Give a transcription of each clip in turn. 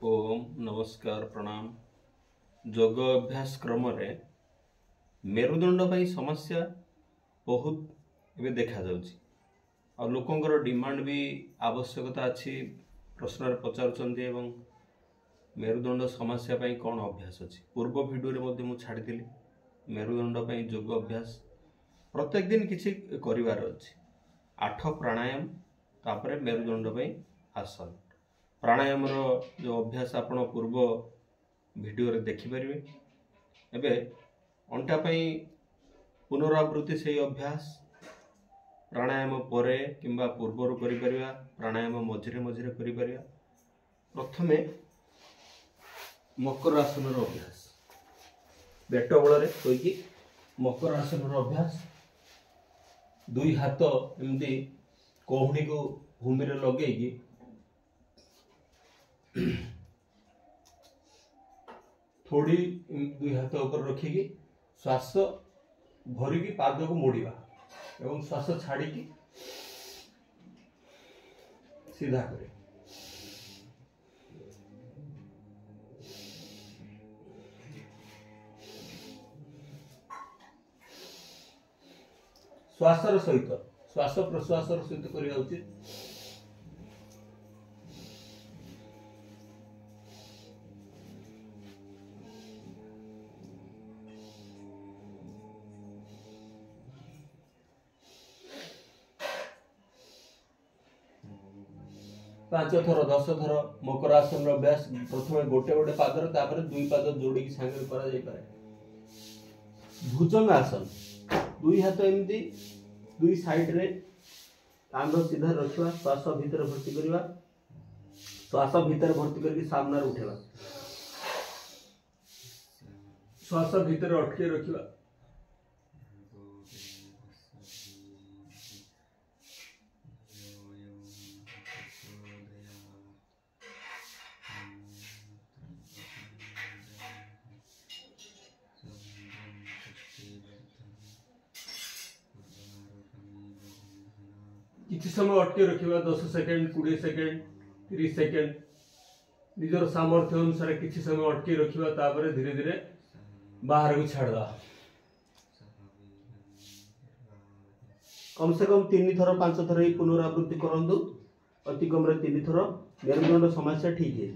ओम नमस्कार प्रणाम। योग अभ्यास क्रम रे मेरुदंड पाई समस्या बहुत एवं देखा जाउची और लोकंकर डिमांड भी आवश्यकता अच्छी प्रश्न पचारुचंदी एवं मेरुदंड समस्या पाई कौन अभ्यास अच्छी पूर्व वीडियो रे मध्य मु छाड़ी मेरुदंड पाई योग अभ्यास प्रत्येक दिन किसी करिवार अछि 8 प्राणायाम तापरे मेरुदंड पाई आसन प्राणायाम जो अभ्यास आपण पूर्व वीडियो रे देखि परिबे। एबे अंटा पाई पुनरावृत्ति से अभ्यास प्राणायाम परे किंबा पूर्वर करि परिबा प्राणायाम मझिरे मझिरे करि परिबा। प्रथमे मकर आसन रो अभ्यास बेट बळ रे होइकी मकर आसन रो अभ्यास दुई हाथ एमती कोहणी को भूमि रे लगेगी थोड़ी दुई हाथ ऊपर रखिकी श्वास भरिकी पाद को मोड़िबा एवं श्वास छाड़िकी सीधा करे। श्वासर सहित श्वास प्रश्वासर सहित करिया उचित। 5 थर 10 थर मकर आसन अभ्यास प्रथमे गोटे गोटे पादर तापर दुई पाद जोड़ी सांगे करा जाय पारे। भुजंग आसन दुई हाथ एमती दुई साइड रे कांध सीधा रखिबा श्वास भीतर भर्ती करिबा श्वास भीतर भर्ती करके सामने उठेबा श्वास भीतर अटके रखिबा किसी समय अटके रखिबा 10 सेकंड 20 सेकंड 30 सेकंड निजर सामर्थ्य अनुसार किसी समय अटके रखिबा तापर धीरे धीरे बाहर को छाड़दा। कम से कम 3 थर 5 थर ही पुनरावृत्ति करंदु अति कम रे 3 थर मेरुदंड समस्या ठीक है।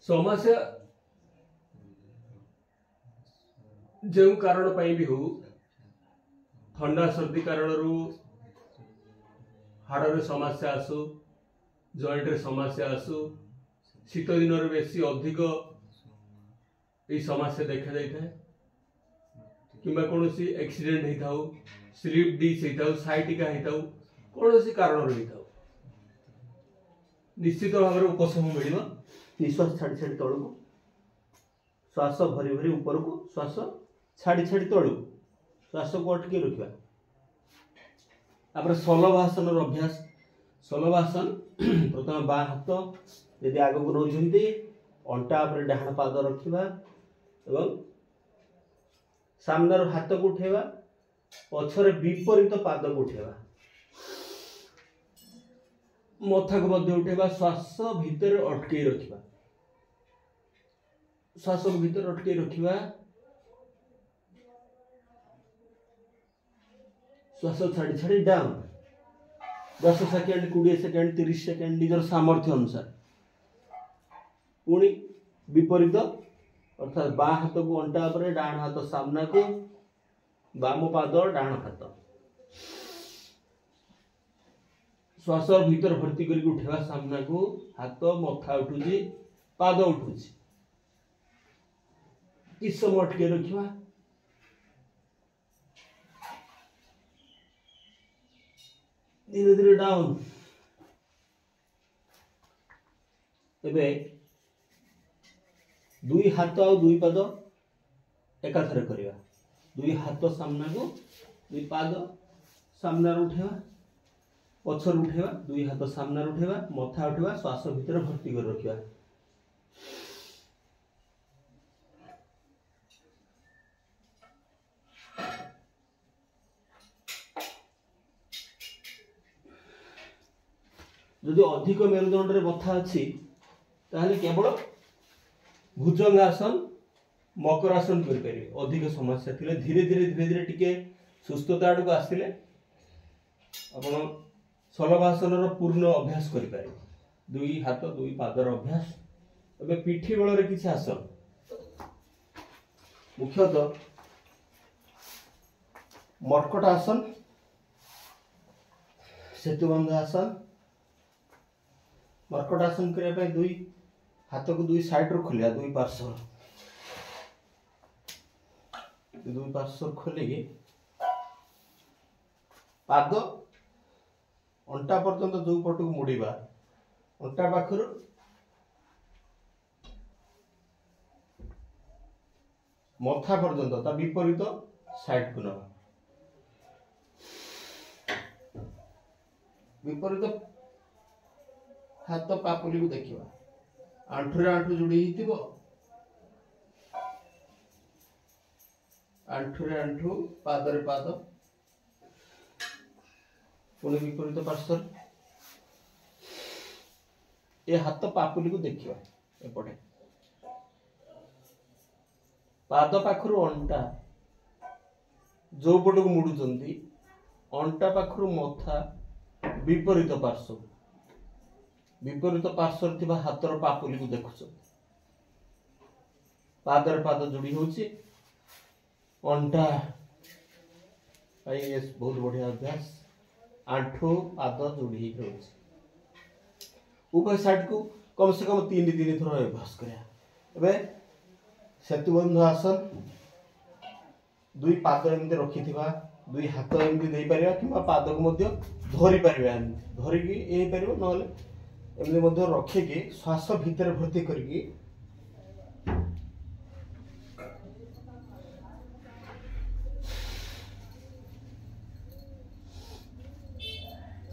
समस्या जो कारण पाई भी हो ठंडा सर्दी कारण हाड़ रे समस्या आसु जॉइंट रे समस्या आसु शीत दिन रे बेसी अधिक ये समस्या देखा जाय था किंबा कोनोसी एक्सीडेंट हे थाउ स्लिप डिस हे थाउ साइटिका हे थाउ कोनोसी कारण रे थाउ निश्चित भाव रे उपशम मिलिबो। निश्वास छाड़ी छाड़ी तळको श्वास भरी भरी ऊपर को श्वास छाड़ी छाड़ी तळको श्वास को अटके रखिबा। तापर सलभासन अभ्यास सलभासन प्रथम बा हाथ यदि आगे को नौजंती अंटा पर डाहाण पाद रखिबा एवं सामने हाथ को उठेबा पछरे विपरीत पाद को उठेबा मथा को मध्य उठेबा श्वास भीतर अटके रखिबा श्वास भीतर अटके रखिबा श्वास छाड़ी छाड़ी डाउन 10 सेकंड 20 सेकंड 30 सेकंड निजर सामर्थ्य अनुसार पुणी विपरीत अर्थात बा हाथ को अंटा पर डाहाण हाथ सामना को बाम पाद डाहाण हाथ श्वास भीतर भर्ती करके उठेबा सामना को हाथ मथा उठुची पाद उठुची किस समय अटके रखिबा धीरे धीरे डाउन। एबे दुई हाथ और दुई पाद एकाथरे करिया दुई हाथ सामना को दुई पाद सामना उठेबा पछर उठेबा दुई हाथ सामना उठेबा मथा उठेबा श्वास भीतर भर्ती कर रखिबा। जदि अधिक मेरुदंड रे बथा अछि ताहले केवल भुजंगासन मकरासन कर पारे। अधिक समस्या थिले धीरे धीरे टिके सुस्थता आड़ को आसिले आपण शलभासन रो पूर्ण अभ्यास करि पारे। दुई हाथ दुई पादर अभ्यास। एबे पिठी बल रे किछ आसन मुख्यतः मर्कट आसन, सेतुबंध आसन। मर्कट आसन करने पे दुई हाथ को दुई साइड रो खोलिया, दुई पार्श्व खोलिकी पाद अंटा पर्यंत जो पट को मुड़ीबा, अंटा पाखर मथा पर्यंत ता विपरीत साइड को नवा। विपरीत हाथ पापुली को देखिबा, आंठू रे आंठू जोड़ी हितिबो, आंठू रे आंठू पाद रे पाद, पुणी विपरीत पार्श्व ए हाथ पापुली को देखिबा। एपटे पाद पाखरु अंटा जो पट को मुड़ुचंती, अंटा पाखरु मथा विपरीत पार्श्व थिबा हाथर पापुली को देखुछ। पादर पाद जोड़ी होची, अंटा ये बहुत बढ़िया अभ्यास। आंठू पाद जोड़ी होची, उभय साइड को कम से कम 3 थर अभ्यास करिया। एबे सेतुबंध आसन, दुई पाद एमती रखिथिबा, दुई हाथ एमती देई परिबा किबा पाद को मध्य धरि परिबा, धरिकी ए परिबो नले एमती मध्य रखिकी श्वास भीतर भर्ती करिकी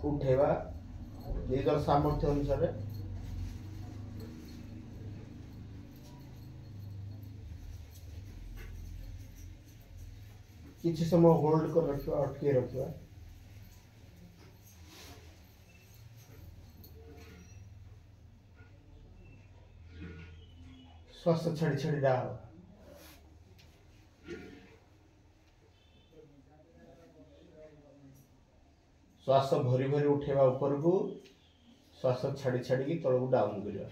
उठेबा निजर सामर्थ्य अनुसार। किसी समय होल्ड कर रखिबा, अटके रखिबा। श्वास छाड़ी छाड़ी डाल। श्वास भरी भरी उठेबा ऊपर को, श्वास छाड़ी छाड़ी की तल को डाउन करिया।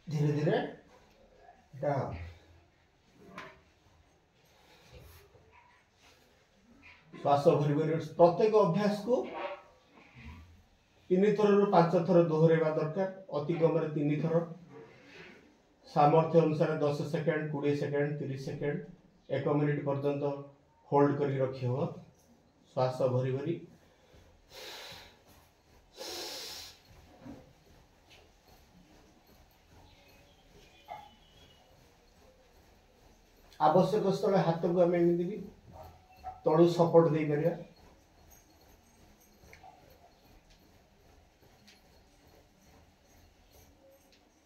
धीरे धीरे डाउन। श्वास भरी भरी प्रत्येक अभ्यास को 3 थर रु 5 थर दोहरेबा दरकार। अति कम 3 थर। सामर्थ्य अनुसार 10 सेकेंड, 20 सेकेंड, 30 सेकेंड, 1 मिनिट पर्यंत होल्ड करके रखी हो। श्वास भरी भरी आवश्यक स्थल हाथ को आम एमती भी तलू सपोर्ट दे पारिया।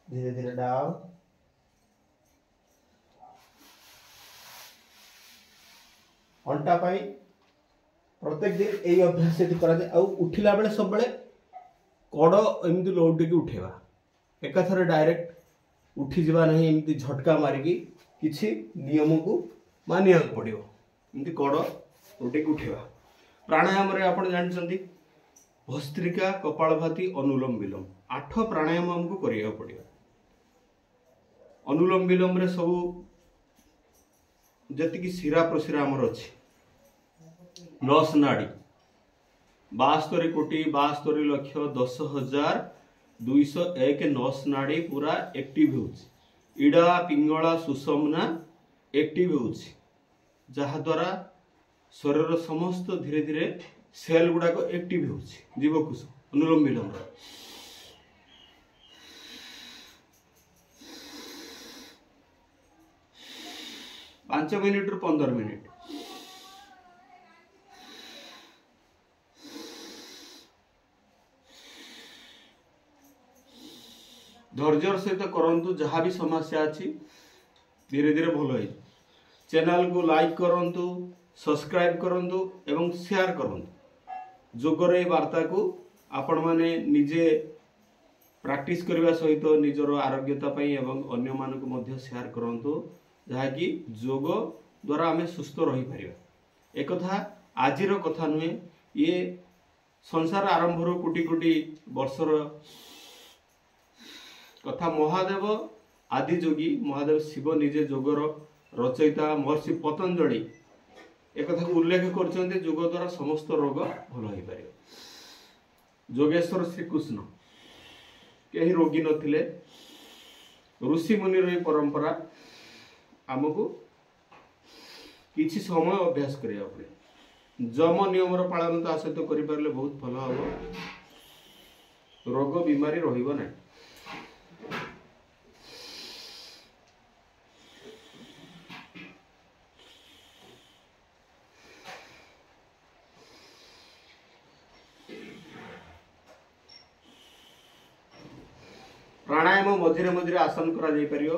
धीरे धीरे डाउन। अंटा पाई प्रत्येक दिन यही अभ्यास यदि करा जाए, आ उठिला बेले सब बेले कड़ एमती लौटिकी उठेबा, एकाथरे डायरेक्ट उठी जावा नहीं। एमती झटका मारिकी किछि नियम को मानिया पड़ो। एमती कड़ लौटिकी उठेबा। प्राणायाम रे आपण जानछंती भस्त्रिका, कपालभाति, अनुलोम विलोम 8 प्राणायाम हमको करिया पड़ियो। अनुलोम विलोम रे सब जति शिरा प्रशिरा हमर अछि, नस नाड़ी 72 कोटी 72 लक्ष 10,201 नस नाड़ी पूरा एक्टिव होछि। इड़ा पिंगला सुषमना एक्टिव होछि, जहा द्वारा शरीर समस्त धीरे धीरे सेल गुड़ाक एक्टिव होछि। जीवकोश अनुलोम विलोम 5 मिनिट रु 15 मिनिट। धैर्यर सहित करंतु, जहाँ भी समस्या अच्छी धीरे धीरे भल हो। चैनल को लाइक करंतु, सब्सक्राइब करंतु एवं शेयर करंतु। जोगर ए वार्ता को आपण माने निजे प्रैक्टिस करबा सहित निजर आरोग्यता पई एवं अन्य मान को मध्य शेयर करंतु, जहा कि जोग द्वारा आमे सुस्थ रही परिबा। एक कथा आजिर कथा नुहे, ये संसार आरंभ रो कोटी कोटी वर्षर कथा। महादेव आदि जोगी महादेव शिव निजे जोगर रचयिता महर्षि पतंजलि एक कथा को उल्लेख करछन्ते, जोग द्वारा समस्त रोग भल हो पारे। जोगेश्वर श्रीकृष्ण कहीं रोगी नथिले। ऋषि मुनि रो परंपरा आमको किछि समय अभ्यास करिया पड़े। जम नियम रो पालन ता सहित करि परले बहुत भल हो, रोग बीमारी रहिबो नै। प्राणायाम मझिरे मझिरे आसन करा जाई परियो,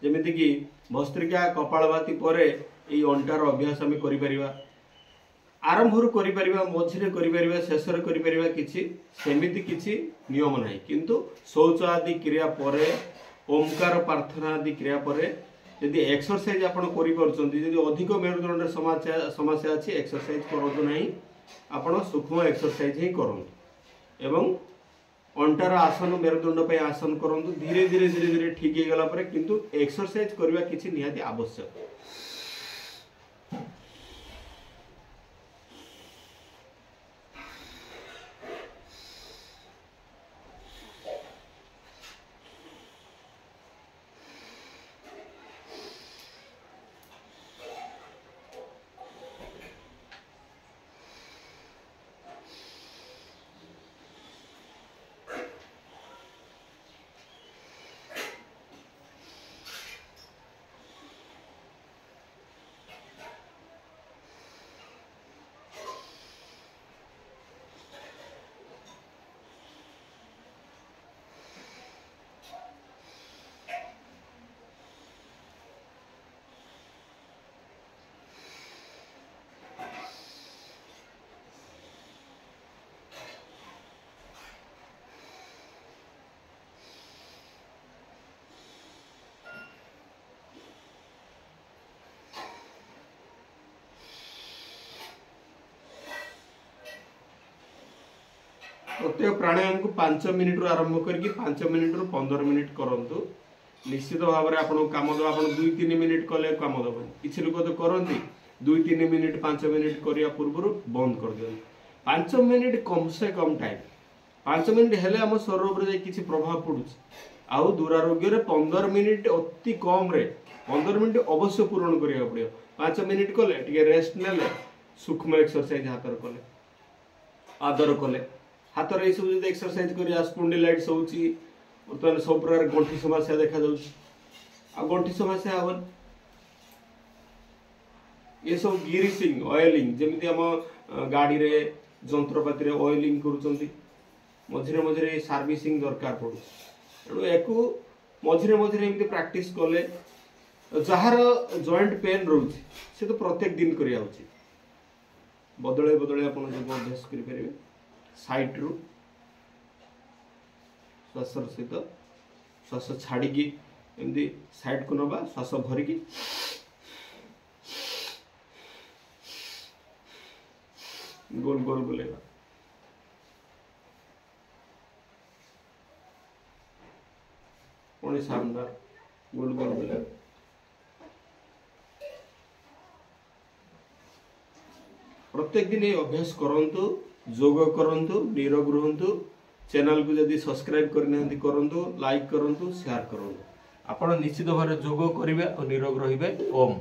जेमिति कि भस्त्रिका कपालभाति परे एई अंटार अभ्यास आमे करि परिबा। आरंभरु करि परिबा, मझिरे करि परिबा, शेषरे करि परिबा, किछि सेमिति किछि नियम नाही। किंतु शौच आदि क्रिया परे, ओमकार प्रार्थना आदि क्रिया परे यदि एक्सरसाइज आपण करि परछन्ती, यदि अधिक मेरुदंड समस्या अछि, एक्सरसाइज करंतु नाही, आपण सूक्ष्म एक्सरसाइज ही करंतु एवं अंटार आसन मेरुदंड पे आसन करंतु। धीरे धीरे धीरे धीरे ठीक हो गला परे किंतु एक्सरसाइज करबा किछि निहाती आवश्यक। प्रत्येक प्राणायाम को 5 मिनिट रु आरंभ करके 5 मिनिट रु 15 मिनिट करंतु। निश्चित भाव में आपन काम दो, आपन 2-3 मिनिट कले काम दबन। किछि लोक तो करंती 2-3 मिनिट 5 मिनिट करिया पूर्व बंद कर दियन। 5 मिनिट कम से कम टाइम, 5 मिनिट हेले हम शरीर पर किछि प्रभाव पड़ुछ। आउ दुरारोग्य रे 15 मिनिट अति कम रे 15 मिनिट अवश्य पूर्ण करिया पड़ियो। 5 मिनिट कले टिके रेस्ट नेले, सूक्ष्म एक्सरसाइज हातर कले, आदर कले, हाथ रे सब जदि एक्सरसाइज करिया स्पॉन्डिलाइटिस होउची, बर्तमान सब प्रकार गंठी समस्या देखा जाउची। आ गंठी समस्या हवन ये सब ग्रीसिंग ऑयलिंग, जेमिति हम गाड़ी रे जंत्रपाति रे ऑयलिंग करूचंती, मझिरे मझिरे सर्विसिंग दरकार पड़ू। तेणु एकु मझिरे मझिरे एमती प्रैक्टिस कले जहार जॉइंट पेन रोचे से तो प्रत्येक दिन करिया उचित। बदले बदले आपण जो अभ्यास करि परिबे, साइड रु श्वास सहित श्वास छाड़ी की एमती साइड को नबा, श्वास भरिकी गोल गोल बुलेगा। पुणी शानदार गोल गोल बुलेगा। प्रत्येक दिन ये अभ्यास करंतु, जोग करंतु, निरोग रहंतु। चैनल को जदि सब्सक्राइब करनांती करंतु, लाइक करंतु, शेयर करंतु। आपण निश्चित भाव जोग करिवे और निरोग रहिबे। ओम।